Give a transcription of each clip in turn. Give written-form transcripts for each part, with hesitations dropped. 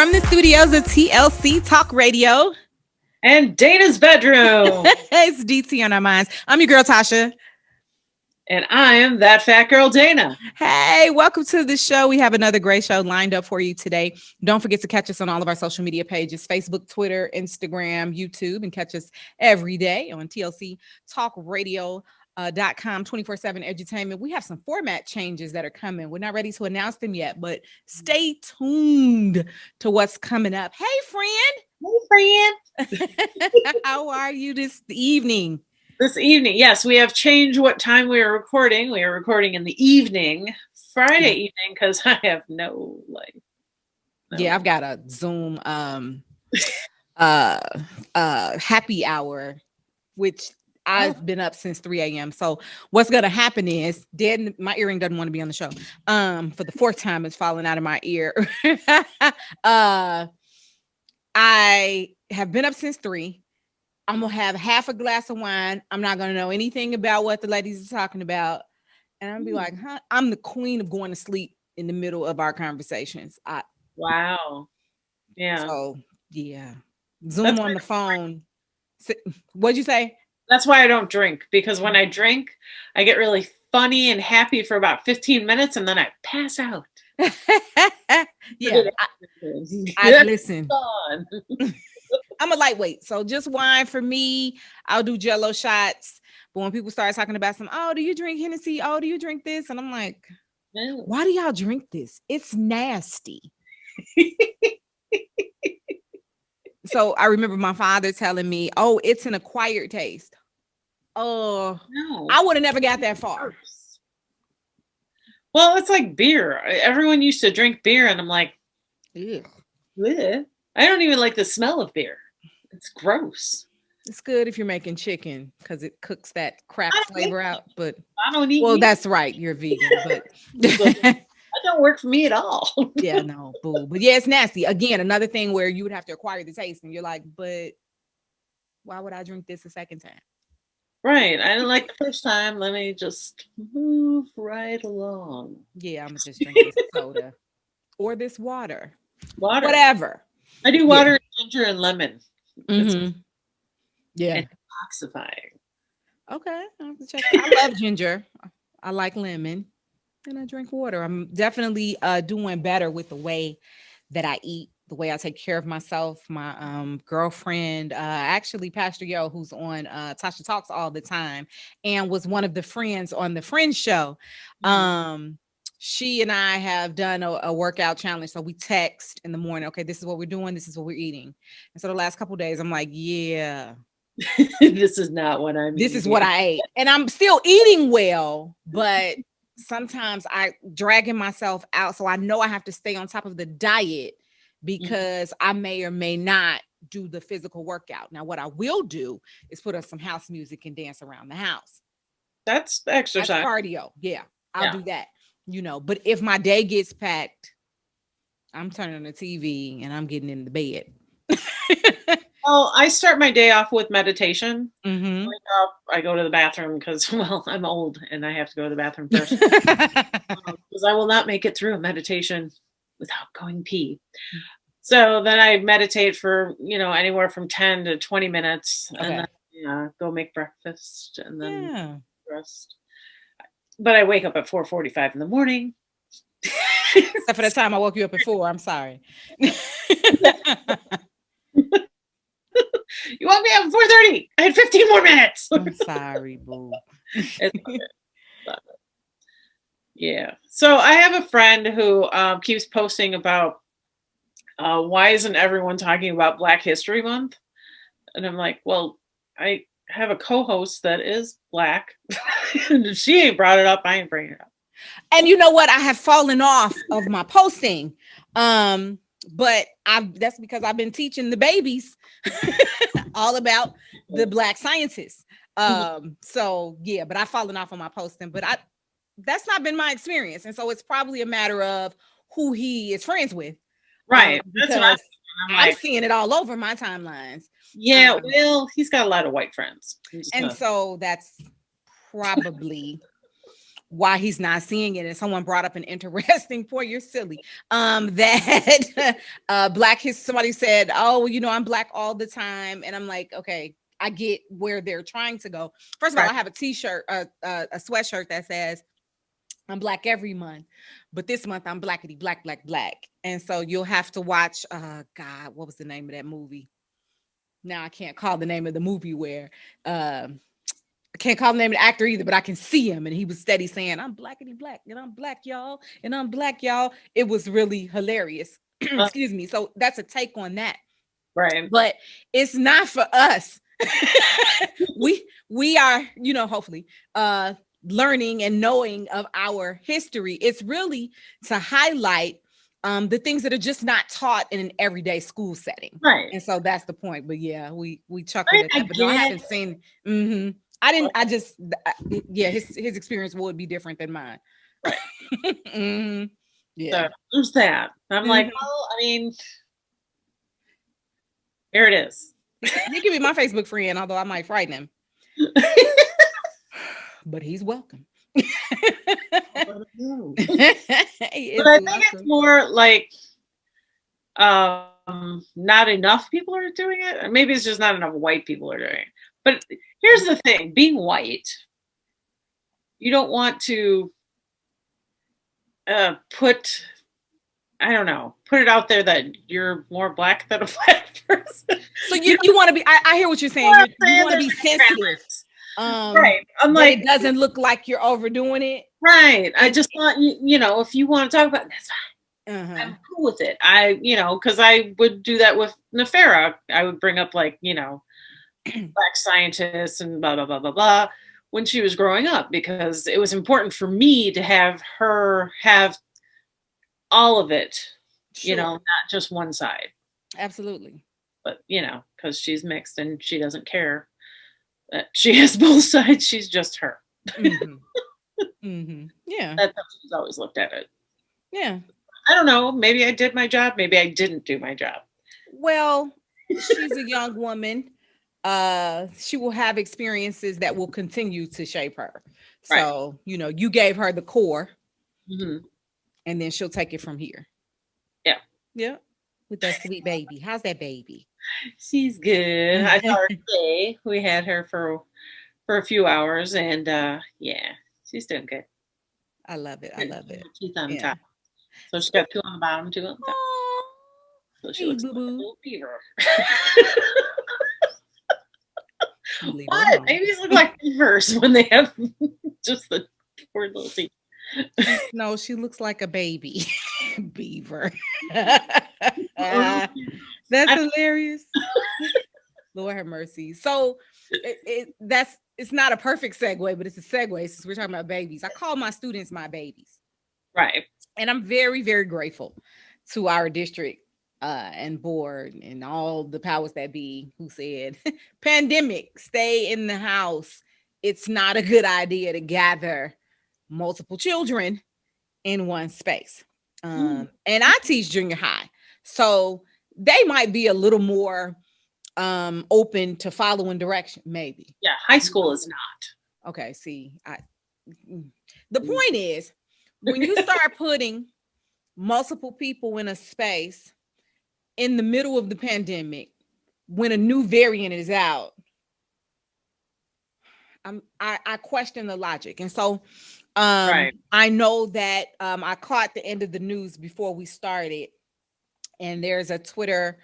From the studios of TLC Talk Radio and Dana's bedroom. It's DT on our minds. I'm your girl, Tasha. And I am that fat girl, Dana. Hey, welcome to the show. We have another great show lined up for you today. Don't forget to catch us on all of our social media pages, Facebook, Twitter, Instagram, YouTube, and catch us every day on TLC Talk Radio. .com 24/7 edutainment. We have some format changes that are coming. We're not ready to announce them yet, but stay tuned to what's coming up. Hey, friend. How are you this evening? This evening, yes, we have changed what time we are recording. We are recording in the evening, Friday evening, because I have no life. Yeah, I've got a Zoom happy hour, which I've been up since 3 a.m. So what's going to happen is my earring doesn't want to be on the show. For the fourth time, it's falling out of my ear. I have been up since 3. I'm going to have half a glass of wine. I'm not going to know anything about what the ladies are talking about. And I'm going to be like, I'm the queen of going to sleep in the middle of our conversations. Wow. Yeah. So, yeah. Zoom on the phone. What'd you say? That's why I don't drink, because when I drink, I get really funny and happy for about 15 minutes and then I pass out. Yeah. I listen. I'm a lightweight, so just wine for me. I'll do Jello shots. But when people start talking about do you drink Hennessy? Oh, do you drink this? And I'm like, why do y'all drink this? It's nasty. So I remember my father telling me, it's an acquired taste. No. I would have never got that far. Well, it's like beer. Everyone used to drink beer, and I'm like, ew. I don't even like the smell of beer. It's gross. It's good if you're making chicken because it cooks that crap flavor out. But I don't eat. Well, meat. That's right. You're vegan, but that don't work for me at all. Yeah, no, boo. But yeah, it's nasty. Again, another thing where you would have to acquire the taste, and you're like, but why would I drink this a second time? Right. I didn't like the first time. Let me just move right along. Yeah, I'm gonna just drink this soda or this water. Whatever. I do water, ginger, and lemon. Mm-hmm. Yeah. And detoxifying. Okay. I have to check. I love ginger. I like lemon. And I drink water. I'm definitely doing better with the way that I eat, the way I take care of myself. My girlfriend, actually Pastor Yo, who's on Tasha Talks all the time and was one of the friends on the Friends show. She and I have done a workout challenge. So we text in the morning, okay, this is what we're doing. This is what we're eating. And so the last couple of days, I'm like, yeah. This is not what I'm This is what I ate. And I'm still eating well, but sometimes I dragging myself out. So I know I have to stay on top of the diet because I may or may not do the physical workout. Now, what I will do is put on some house music and dance around the house. That's exercise. That's cardio. Yeah, I'll do that. But if my day gets packed, I'm turning on the TV and I'm getting in the bed. Well, I start my day off with meditation. Mm-hmm. I go to the bathroom because, I'm old and I have to go to the bathroom first. Because I will not make it through a meditation without going pee. So then I meditate for, anywhere from 10 to 20 minutes and then go make breakfast and then rest. But I wake up at 4:45 in the morning. Except for the time I woke you up at 4. I'm sorry. You woke me up at 4:30. I had 15 more minutes. I'm sorry, boo. Yeah. So I have a friend who keeps posting about why isn't everyone talking about Black History Month? And I'm like, well, I have a co-host that is Black. And if she ain't brought it up, I ain't bringing it up. And you know what? I have fallen off of my posting. But that's because I've been teaching the babies all about the Black scientists. So yeah, but I've fallen off on my posting, but that's not been my experience. And so it's probably a matter of who he is friends with. Right. Because I'm seeing it all over my timelines. Yeah, well, he's got a lot of white friends. And so that's probably why he's not seeing it. And someone brought up an interesting point. You're silly. That somebody said, oh, well, I'm black all the time. And I'm like, okay, I get where they're trying to go. First of all, I have a t-shirt, a sweatshirt that says, I'm black every month, but this month I'm blackity black, black, black. And so you'll have to watch, God, what was the name of that movie? Now I can't call the name of the movie where, I can't call the name of the actor either, but I can see him. And he was steady saying, I'm blackity black and I'm black, y'all. And I'm black, y'all. It was really hilarious. Excuse me. So that's a take on that. Right. But it's not for us. we are, hopefully, learning and knowing of our history. It's really to highlight the things that are just not taught in an everyday school setting. Right. And so that's the point. But yeah, we chuckled at that, but no, I haven't seen. His experience would be different than mine. Right. Yeah. So there's that. I'm like, well, I mean, here it is. He can be my Facebook friend, although I might frighten him. But he's welcome. But I think it's more like not enough people are doing it. Or maybe it's just not enough white people are doing it. But here's the thing, being white, you don't want to put it out there that you're more black than a black person. So you want to be, I hear what you're saying. You want to be sensitive. Right. I'm like, it doesn't look like you're overdoing it. Right. I just want, if you want to talk about it, that's fine. I'm cool with it. Because I would do that with Nefera. I would bring up black scientists and blah, blah, blah, blah, blah, when she was growing up, because it was important for me to have her have all of it, Sure. Not just one side. Absolutely. But, because she's mixed and she doesn't care that she has both sides. She's just her. Yeah. That's how she's always looked at it. Yeah. I don't know. Maybe I did my job. Maybe I didn't do my job. Well, she's a young woman. She will have experiences that will continue to shape her. Right. So, you gave her the core, and then she'll take it from here. Yeah. Yeah. With that sweet baby. How's that baby? She's good. I saw her today. We had her for a few hours, and she's doing good. I love it. I love it. Teeth on top. So she's got 2 on the bottom, 2 on the top. Aww. So she looks like a little beaver. What? Babies look like beavers when they have just the poor little teeth. No, she looks like a baby beaver. That's hilarious. Lord have mercy. So it's not a perfect segue, but it's a segue since we're talking about babies. I call my students my babies. Right. And I'm very, very grateful to our district and board and all the powers that be who said, pandemic, stay in the house. It's not a good idea to gather multiple children in one space. And I teach junior high. So they might be a little more open to following direction, maybe. Yeah, high school is not. Okay, see, the point is, when you start putting multiple people in a space in the middle of the pandemic, when a new variant is out, I question the logic. And so right. I know that I caught the end of the news before we started, and there's a Twitter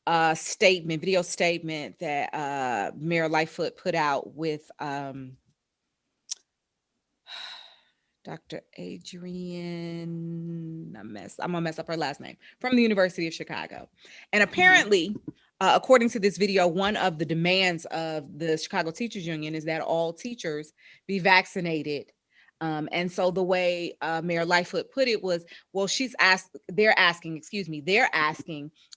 video statement that Mayor Lightfoot put out with Dr. Adrienne, I'm gonna mess up her last name, from the University of Chicago. And apparently, according to this video, one of the demands of the Chicago Teachers Union is that all teachers be vaccinated. And so the way Mayor Lightfoot put it was, well, they're asking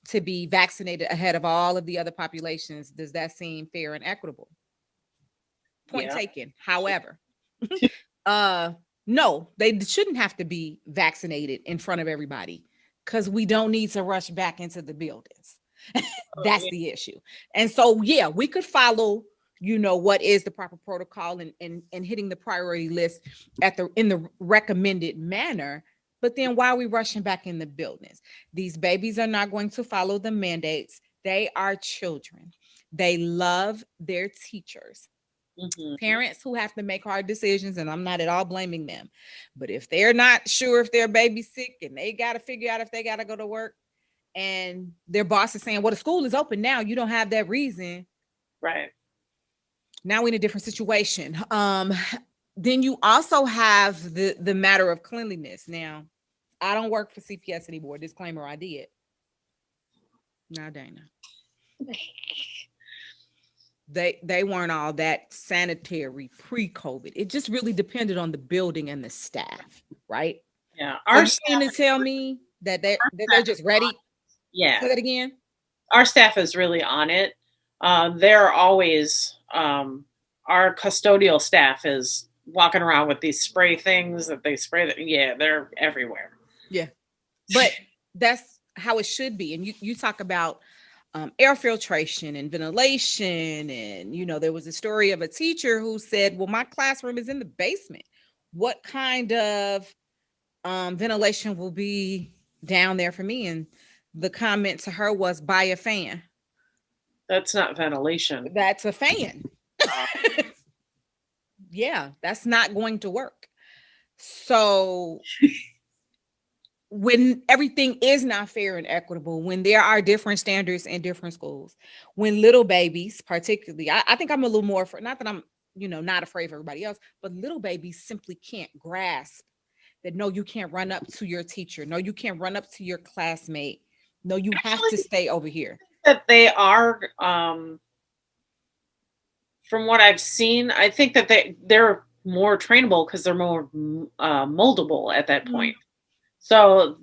to be vaccinated ahead of all of the other populations. Does that seem fair and equitable? Point taken. However, no, they shouldn't have to be vaccinated in front of everybody, because we don't need to rush back into the buildings. That's the issue. And so, we could follow what is the proper protocol, and hitting the priority list in the recommended manner. But then why are we rushing back in the buildings? These babies are not going to follow the mandates. They are children. They love their teachers. Parents who have to make hard decisions, and I'm not at all blaming them. But if they're not sure if their baby's sick and they got to figure out if they got to go to work, and their boss is saying, well, the school is open now, you don't have that reason. Right. Now we're in a different situation. Then you also have the matter of cleanliness. Now, I don't work for CPS anymore. Disclaimer, I did. Now, Dana. They weren't all that sanitary pre-COVID. It just really depended on the building and the staff, right? Yeah. Are you trying to tell me that they're just ready? Yeah. Say that again. Our staff is really on it. They're always our custodial staff is walking around with these spray things that they spray. Yeah, they're everywhere. Yeah, but that's how it should be. And you talk about air filtration and ventilation, and there was a story of a teacher who said, well, my classroom is in the basement. What kind of ventilation will be down there for me? And the comment to her was, buy a fan. That's not ventilation. That's a fan. Yeah, that's not going to work. So when everything is not fair and equitable, when there are different standards in different schools, when little babies, particularly, I think I'm a little more, not that I'm, not afraid of everybody else, but little babies simply can't grasp that, no, you can't run up to your teacher. No, you can't run up to your classmate. No, you have to stay over here. That they are, from what I've seen, I think that they're more trainable because they're more moldable at that point. So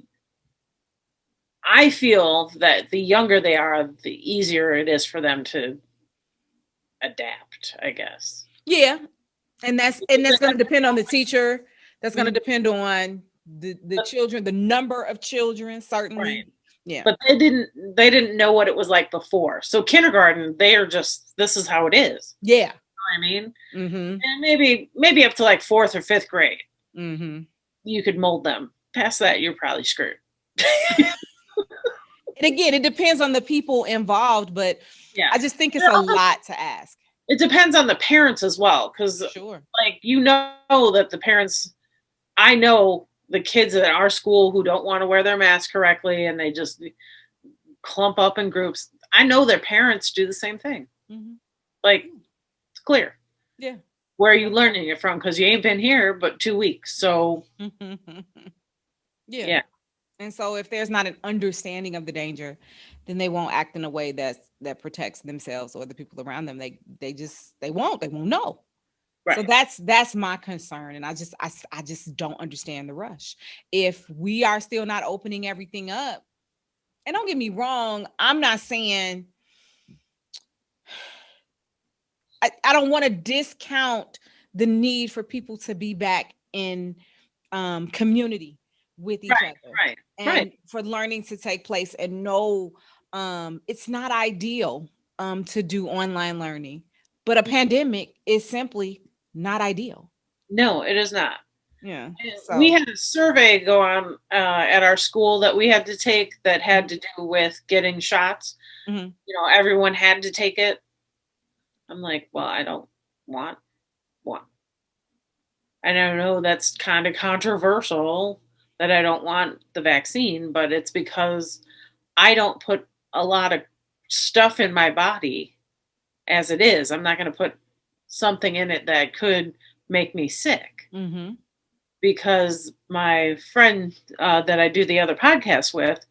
I feel that the younger they are, the easier it is for them to adapt, I guess. Yeah. And that's going to depend on the teacher. That's going to depend on the children, the number of children, certainly. Right. Yeah. But they didn't know what it was like before. So kindergarten, they are just, this is how it is. Yeah. You know what I mean? Mm-hmm. And maybe up to like 4th or 5th grade, you could mold them. Past that, you're probably screwed. And again, it depends on the people involved, but yeah, I just think it's a lot to ask. It depends on the parents as well, because sure, like that the parents, I know the kids at our school who don't want to wear their mask correctly and they just clump up in groups. I know their parents do the same thing. Like, it's clear. Yeah. Where are you learning it from? Because you ain't been here but 2 weeks. So yeah. And so if there's not an understanding of the danger, then they won't act in a way that protects themselves or the people around them. They won't know. Right. So that's my concern. And I just don't understand the rush. If we are still not opening everything up, and don't get me wrong, I'm not saying I don't want to discount the need for people to be back in community with each other. Right. And for learning to take place, and no, it's not ideal to do online learning, but a pandemic is simply not ideal. No, it is not. Yeah. So. We had a survey go on at our school that we had to take that had to do with getting shots. Everyone had to take it. I'm like, well, I don't want one. And I know that's kind of controversial that I don't want the vaccine, but it's because I don't put a lot of stuff in my body as it is. I'm not going to put something in it that could make me sick. Because my friend that I do the other podcast with,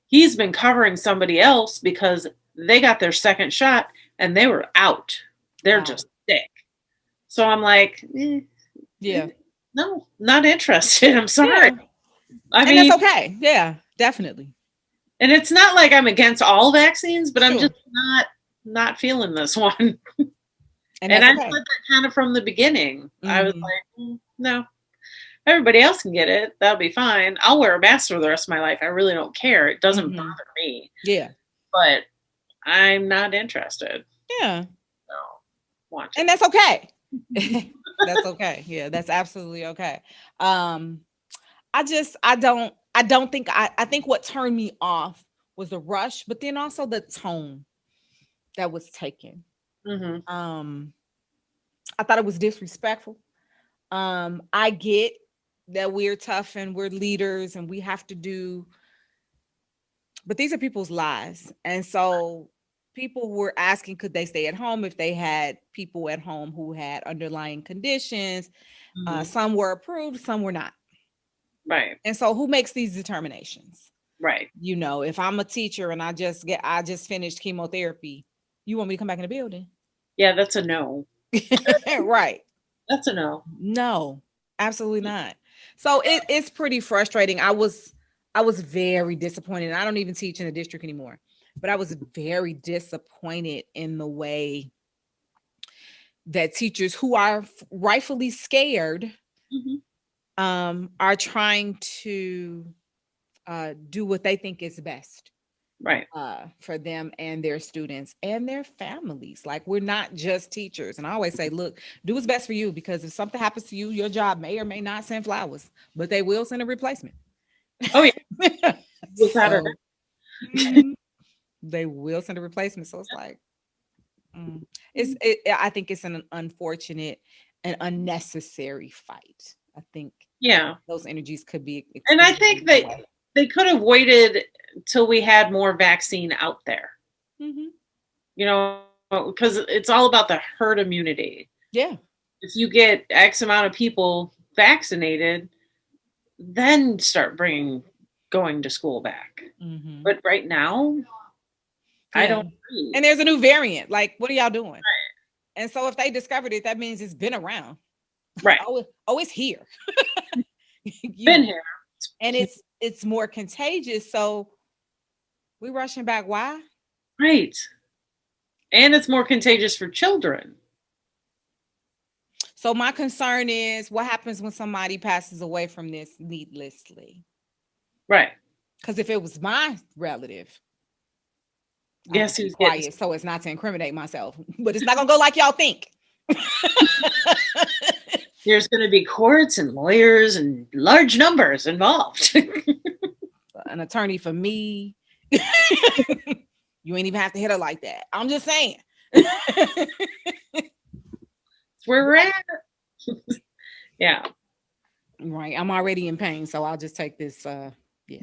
he's been covering somebody else because they got their second shot and they were out. They're just sick. So I'm like, no, not interested. I'm sorry. Yeah. I mean, that's okay. Yeah, definitely. And it's not like I'm against all vaccines, but I'm just not feeling this one. And I said that kind of from the beginning. I was like, no, everybody else can get it. That'll be fine. I'll wear a mask for the rest of my life. I really don't care. It doesn't bother me. Yeah. But I'm not interested. Yeah. No. watch And it. that's okay. That's okay. Yeah, that's absolutely okay. I think what turned me off was the rush, but then also the tone that was taken. Hmm. Um, I thought it was disrespectful. I get that we're tough and we're leaders and we have to do, but these are people's lives. And so people were asking, could they stay at home if they had people at home who had underlying conditions? Hmm. Some were approved, some were not. Right. And so who makes these determinations? Right. You know, if I'm a teacher and I just finished chemotherapy, you want me to come back in the building? Yeah, that's a no. Right. That's a no. No, absolutely not. So it's pretty frustrating. I was very disappointed. I don't even teach in the district anymore, but I was very disappointed in the way that teachers who are rightfully scared Hmm. are trying to do what they think is best Right. for them and their students and their families. Like, we're not just teachers. And I always say, look, do what's best for you, because if something happens to you, your job may or may not send flowers, but they will send a replacement. Oh yeah. Without a So mhm, they will send a replacement. So it's like, mm, doubt. I think it's an unfortunate and unnecessary fight. I think Yeah. those energies could be And I expended think in another way. they could have waited till we had more vaccine out there, Mhm. you know, because it's all about the herd immunity. Yeah. If you get X amount of people vaccinated, then start bringing going to school back. Mhm. But right now, I Yeah. don't agree. And there's a new variant. Like, what are y'all doing? And so if they discovered it, that means it's been around. Right. Oh, it's here. You Been know, here. and it's more contagious. So we rushing back. Why? Right. And it's more contagious for children. So my concern is what happens when somebody passes away from this needlessly? Right. Because if it was my relative, I Guess would be who's getting quiet so as not to incriminate myself. But it's not gonna go like y'all think. there's going to be courts and lawyers and large numbers involved. An attorney for me. You ain't even have to hit her like that. I'm just saying. Where we're at. Yeah. Right. I'm already in pain, so I'll just take this yeah.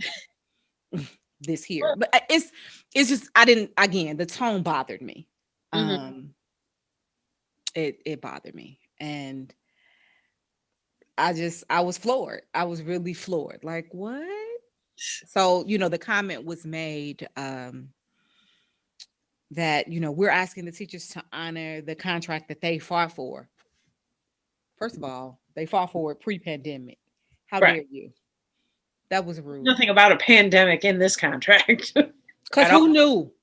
This here. But it's just I didn't, again, the tone bothered me. Mhm. It bothered me. And I was floored. I was really floored. Like, what? So, the comment was made that, we're asking the teachers to honor the contract that they fought for. First of all, they fought for it pre-pandemic. How Right. dare you? That was rude. Nothing about a pandemic in this contract. Because at all. who knew?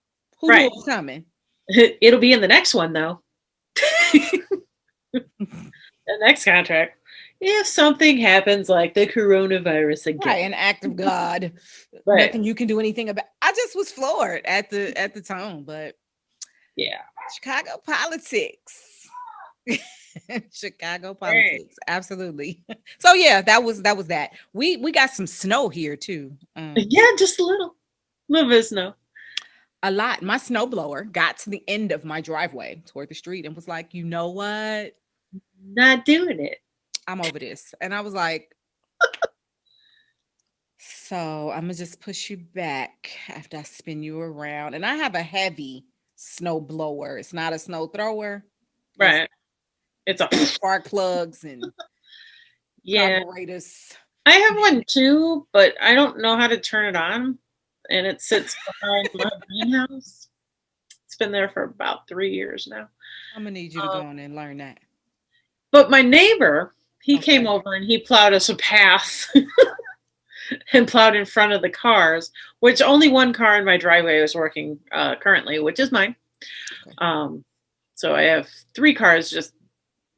Who knew Right. it was coming? It'll be in the next one, though. The next contract. If something happens like the coronavirus again. Right, an act of God. Right. Nothing you can do anything about. I just was floored at the tone, but Yeah. Chicago politics. Chicago politics. Absolutely. So yeah, that was that. We got some snow here too. Yeah, just a little bit of snow. A lot. My snowblower got to the end of my driveway toward the street and was like, you know what? Not doing it. I'm over this. And I was like, so I'm gonna just push you back after I spin you around. And I have a heavy snow blower. It's not a snow thrower. Right. It's a Spark plugs and yeah. carburetors. I have one too, but I don't know how to turn it on. And it sits behind my greenhouse. It's been there for about 3 years now. I'm gonna need you to go on and learn that. But my neighbor, he Okay. came over and he plowed us a path and plowed in front of the cars, which only one car in my driveway is working currently, which is mine. Okay. So I have 3 cars just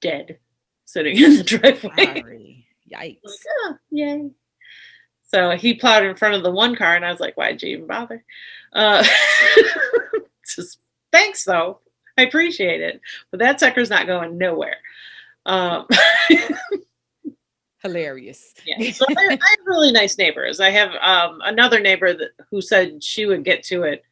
dead sitting in the driveway. Sorry. Yikes. Like, oh, yay. So he plowed in front of the one car, and I was like, why'd you even bother? Just thanks, though. I appreciate it, but that sucker's not going nowhere. Um, Hilarious. yeah, so I have really nice neighbors. I have another neighbor who said she would get to it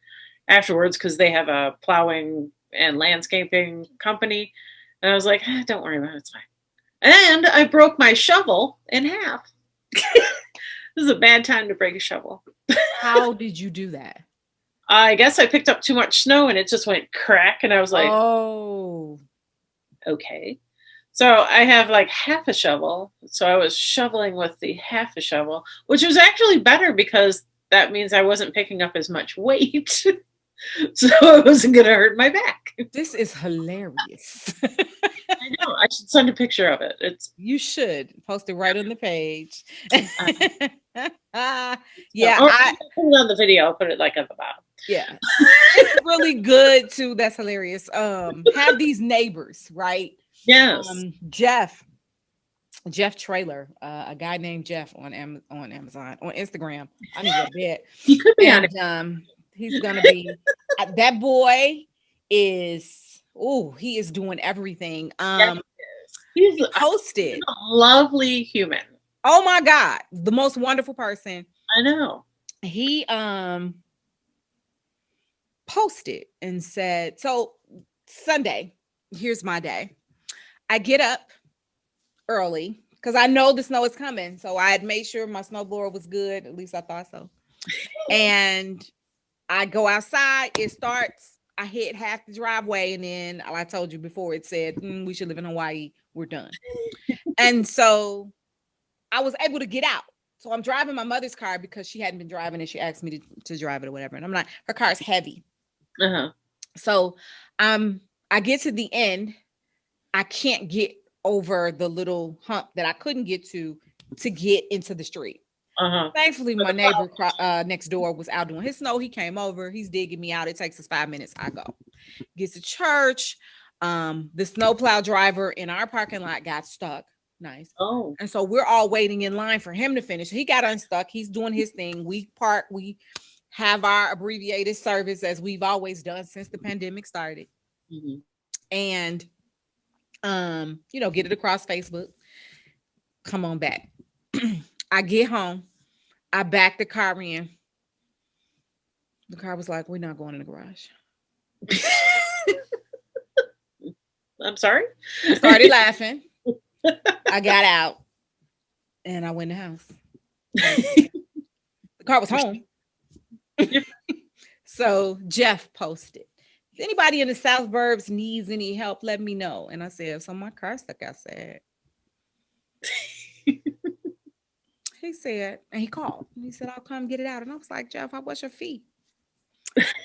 afterwards because they have a plowing and landscaping company, and I was like, don't worry about it, it's fine. And I broke my shovel in half. This is a bad time to break a shovel. How did you do that? I guess I picked up too much snow and it just went crack, and I was like, oh, okay. So I have like half a shovel. So I was shoveling with the half a shovel, which was actually better because that means I wasn't picking up as much weight. So it wasn't going to hurt my back. this is hilarious. I know. I should send a picture of it. It's You should post it right on the page. yeah. Yeah, Or I put it on the video. I'll put it like at the bottom. yeah. It's really good too. That's hilarious. Have these neighbors, right? Yes. Jeff Trailer, a guy named Jeff on Amazon, on Instagram. I need to bet. He could be on it. And he's gonna be that boy is he is doing everything. He's Posted. a lovely human. Oh my God, the most wonderful person. I know. He posted and said, so Sunday, here's my day. I get up early because I know the snow is coming. So I had made sure my snowblower was good. At least I thought so. And I go outside. It starts. I hit half the driveway. And then, like I told you before, it said, we should live in Hawaii. We're done. And so I was able to get out. So I'm driving my mother's car because she hadn't been driving and she asked me to drive it or whatever. And I'm like, her car is heavy. Uh-huh. So I get to the end. I can't get over the little hump that I couldn't get to get into the street. Uh-huh. Thankfully, my neighbor next door was out doing his snow. He came over. He's digging me out. It takes us 5 minutes. I go. Gets to church. The snowplow driver in our parking lot got stuck. Nice. Oh. And so we're all waiting in line for him to finish. He got unstuck. He's doing his thing. We park. We have our abbreviated service as we've always done since the pandemic started. Mm-hmm. And get it across Facebook. Come on back. I get home. I back the car in. The car was like, we're not going in the garage. I'm sorry? I started laughing. I got out and I went in the house. The car was home. So Jeff posted, if anybody in the South Burbs needs any help, let me know. And I said, so my car stuck outside. He said, and he called and he said, I'll come get it out. And I was like, Jeff, what's your fee?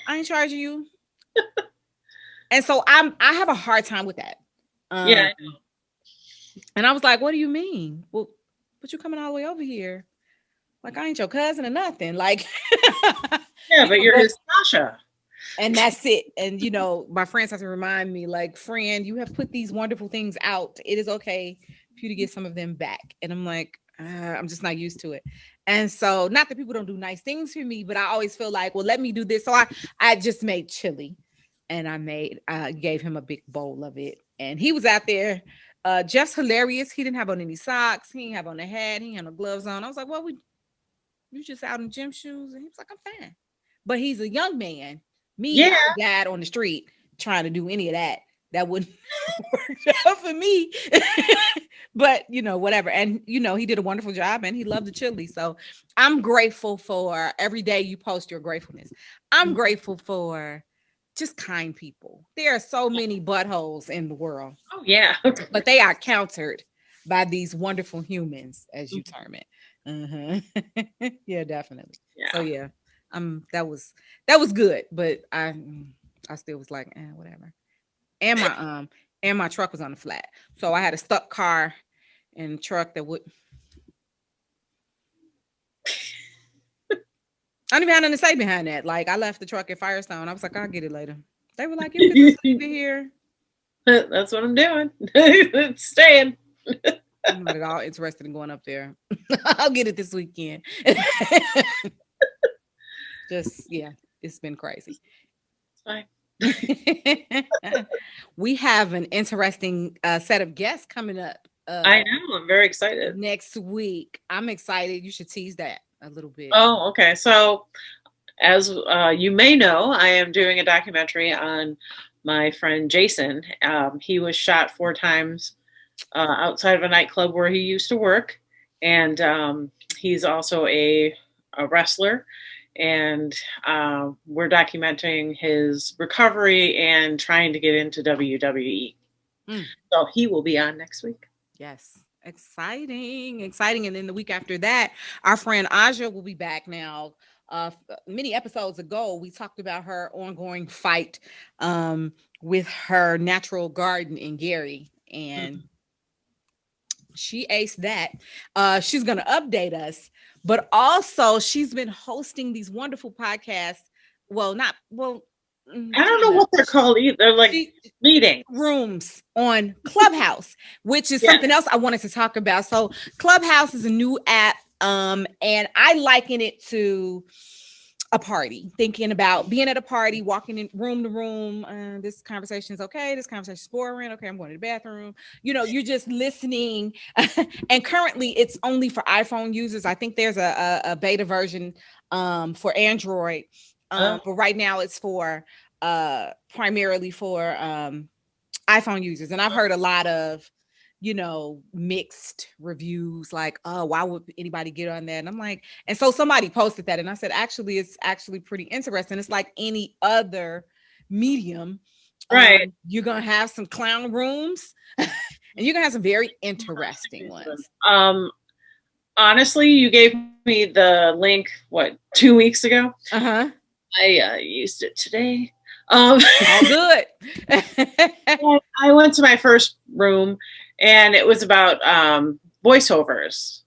I ain't charging you. And so I have a hard time with that. Yeah. And I was like, what do you mean? Well, but you coming all the way over here? Like, I ain't your cousin or nothing. Like, yeah, but you're his Sasha. And that's it. And, my friends have to remind me, like, friend, you have put these wonderful things out. It is okay for you to get some of them back. And I'm like, I'm just not used to it. And so, not that people don't do nice things for me, but I always feel like, well, let me do this. So I just made chili and I gave him a big bowl of it. And he was out there. Jeff's hilarious. He didn't have on any socks. He didn't have on a hat. He had no gloves on. I was like, well, you just out in gym shoes? And he was like, I'm fine. But he's a young man. Me, I died on the street trying to do any of that. That wouldn't work out for me. But, whatever. And, he did a wonderful job and he loved the chili. So I'm grateful for every day you post your gratefulness. I'm grateful for just kind people. There are so many buttholes in the world. Oh, yeah. But they are countered by these wonderful humans, as you term it. Uh-huh. Yeah, definitely. Yeah. So yeah, that was good, but I still was like, whatever. And my truck was on the flat, so I had a stuck car and truck that would. I don't even have nothing to say behind that. Like, I left the truck at Firestone. I was like, I'll get it later. They were like, you can just leave it here. That's what I'm doing. It's staying. I'm not at all interested in going up there. I'll get it this weekend. Just, yeah, it's been crazy. It's fine. We have an interesting set of guests coming up I know. I'm very excited. next week. I'm excited. You should tease that a little bit. Oh, okay. So, as you may know, I am doing a documentary on my friend Jason. He was shot 4 times outside of a nightclub where he used to work, and he's also a wrestler. And we're documenting his recovery and trying to get into WWE. So he will be on next week. Yes. Exciting. And then the week after that, our friend Aja will be back now. Many episodes ago, we talked about her ongoing fight with her natural garden in Gary. And she aced that. She's going to update us. But also, she's been hosting these wonderful podcasts. I don't know what they're called either. They're like meeting rooms on Clubhouse, which is something else I wanted to talk about. So Clubhouse is a new app, and I liken it to a party, thinking about being at a party, walking in room to room. This conversation is okay. This conversation is boring. Okay, I'm going to the bathroom. You're just listening. And currently it's only for iPhone users. I think there's a beta version for Android. But right now it's for primarily for iPhone users. And I've heard a lot of mixed reviews, like, oh, why would anybody get on that? And I'm like, and so somebody posted that, and I said, actually, it's actually pretty interesting. It's like any other medium, right? You're gonna have some clown rooms, and you're gonna have some very interesting ones. Honestly, you gave me the link 2 weeks ago. I used it today. All good. I went to my first room, and it was about voiceovers,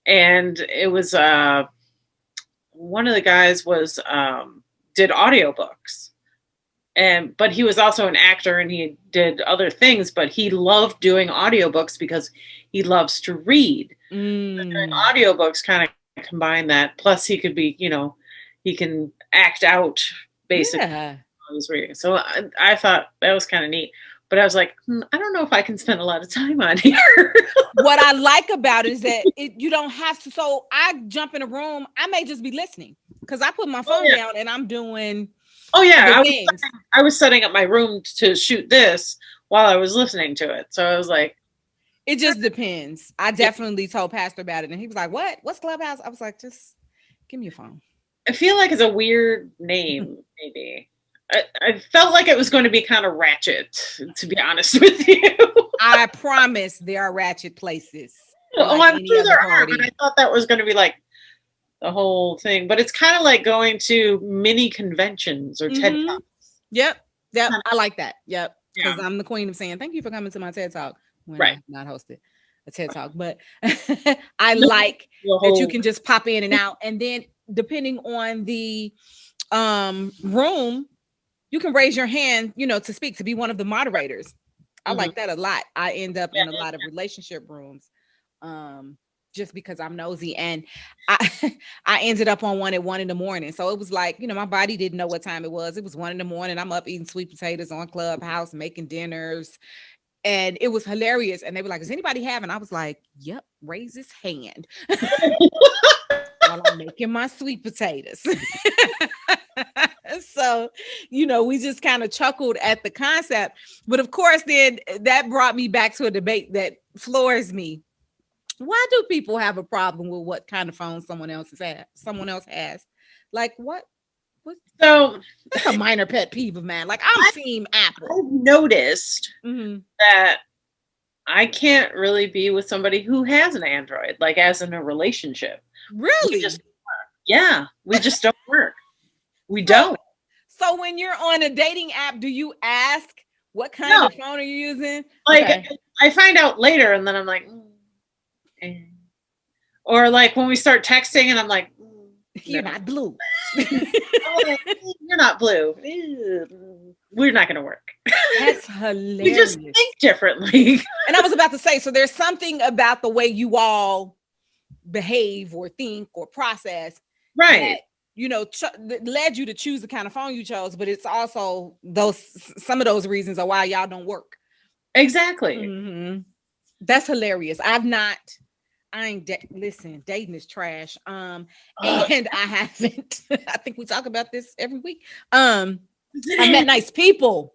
and it was one of the guys was did audiobooks, but he was also an actor, and he did other things, but he loved doing audiobooks because he loves to read. And doing audiobooks kind of combine that. Plus, he could be, he can act out basically. Yeah. I was reading. So I thought that was kind of neat. But I was like, I don't know if I can spend a lot of time on here. What I like about it is that you don't have to. So I jump in a room. I may just be listening because I put my phone down and I'm doing. Oh, yeah. I was setting up my room to shoot this while I was listening to it. So I was like. It just depends. I definitely told Pastor about it. And he was like, what? What's Clubhouse? I was like, just give me your phone. I feel like it's a weird name, maybe. I felt like it was going to be kind of ratchet, to be honest with you. I promise there are ratchet places. Oh, I'm sure there are, but I thought that was going to be like the whole thing. But it's kind of like going to mini conventions or TED Talks. Yep. I like that. Yep. Because I'm the queen of saying, thank you for coming to my TED Talk. When I not hosted a TED Talk, but I like that you can just pop in and out. And then depending on the room, you can raise your hand, to speak, to be one of the moderators. I like that a lot. I end up in a lot of relationship rooms just because I'm nosy. And I ended up on one at 1 a.m. So it was like, my body didn't know what time it was. It was 1 a.m. I'm up eating sweet potatoes on Clubhouse, making dinners. And it was hilarious. And they were like, is anybody having? I was like, yep, raise his hand. While I'm making my sweet potatoes. So, we just kind of chuckled at the concept. But of course, then that brought me back to a debate that floors me. Why do people have a problem with what kind of phone someone else has? Like what? So that's a minor pet peeve of mine. Like I'm team Apple. I've noticed that I can't really be with somebody who has an Android, like as in a relationship. Really? We just don't work. We don't. So when you're on a dating app, do you ask what kind of phone are you using? Like I find out later, and then I'm like, or like when we start texting, and I'm like, you're not blue. You're not blue. We're not going to work. That's hilarious. We just think differently. And I was about to say, so there's something about the way you all behave or think or process, right? that led you to choose the kind of phone you chose, but it's also some of those reasons are why y'all don't work. Exactly. Mm-hmm. That's hilarious. Listen, dating is trash. And I haven't. I think we talk about this every week. I met nice people.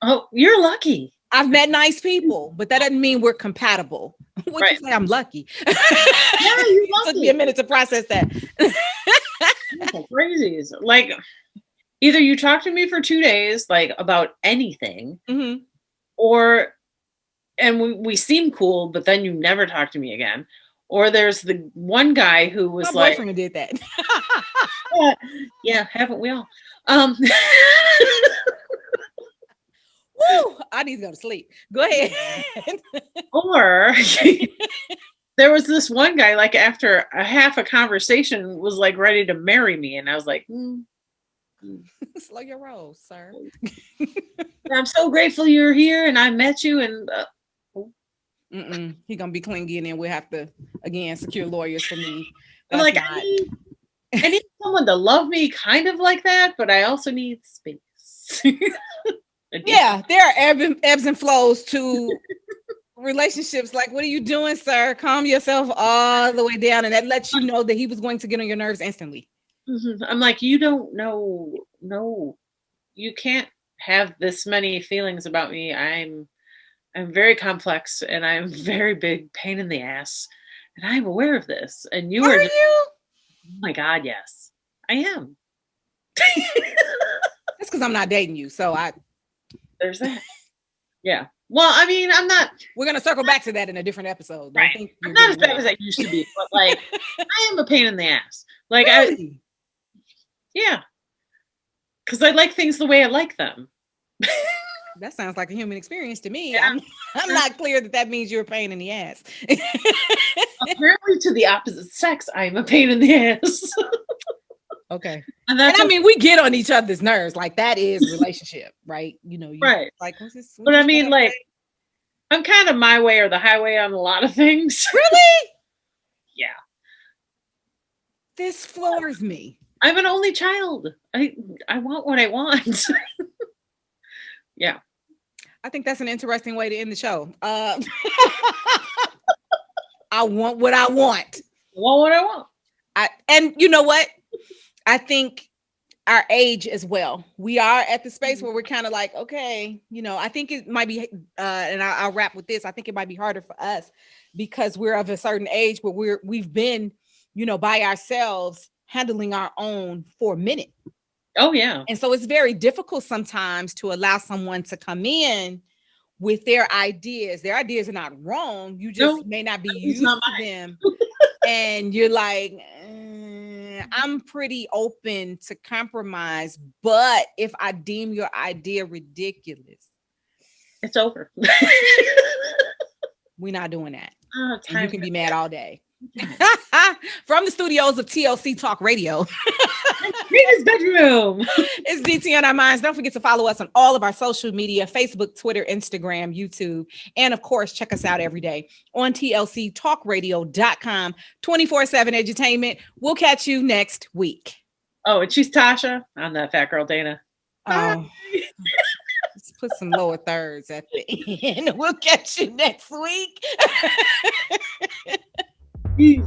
Oh, you're lucky. I've met nice people, but that doesn't mean we're compatible. What'd you say? I'm lucky. Yeah, you're lucky. It took me a minute to process that. Crazy. Like, either you talk to me for 2 days, like about anything, mm-hmm. and we seem cool, but then you never talk to me again. Or there's the one guy who was my boyfriend did that. Yeah, haven't we all? Woo, I need to go to sleep. Go ahead. Or there was this one guy, like after a half a conversation, was like ready to marry me, and I was like, slow your roll, sir. I'm so grateful you're here, and I met you, and he gonna be clingy, and then we'll have to again secure lawyers for me. I'm like, I need someone to love me, kind of like that, but I also need space. Yeah, there are ebbs and flows to relationships. Like, what are you doing, sir? Calm yourself all the way down, and that lets you know that he was going to get on your nerves instantly. Mm-hmm. I'm like, you don't know. No, you can't have this many feelings about me. I'm very complex, and I'm very big pain in the ass, and I'm aware of this. And you are. You? Oh my God, yes, I am. That's because I'm not dating you, so There's that. Yeah. Well, I mean, I'm not. We're gonna circle back to that in a different episode. Right. I'm not as bad as I used to be, but like, I am a pain in the ass. Like, really? Yeah. Because I like things the way I like them. That sounds like a human experience to me. Yeah. I'm not clear that means you're a pain in the ass. Apparently, to the opposite sex, I'm a pain in the ass. Okay. And I mean, we get on each other's nerves. Like, that is relationship, right? Right. Like, what's this? But I mean, like, I'm kind of my way or the highway on a lot of things. Really? Yeah. This floors me. I'm an only child. I want what I want. Yeah. I think that's an interesting way to end the show. I want what I want. What I want. And you know what? I think our age as well. We are at the space where we're kind of like, okay, I think it might be, and I'll wrap with this. I think it might be harder for us because we're of a certain age where we've been, by ourselves handling our own for a minute. Oh, yeah. And so it's very difficult sometimes to allow someone to come in with their ideas. Their ideas are not wrong. You just may not be used to them. And you're like, I'm pretty open to compromise, but if I deem your idea ridiculous, it's over. We're not doing that. And you can be mad all day. From the studios of TLC Talk Radio. Rita's bedroom. It's DT on our minds. Don't forget to follow us on all of our social media, Facebook, Twitter, Instagram, YouTube. And of course, check us out every day on TLCTalkRadio.com, 24/7 entertainment. We'll catch you next week. Oh, and she's Tasha. I'm that fat girl, Dana. Oh, let's put some lower thirds at the end. We'll catch you next week. Peace.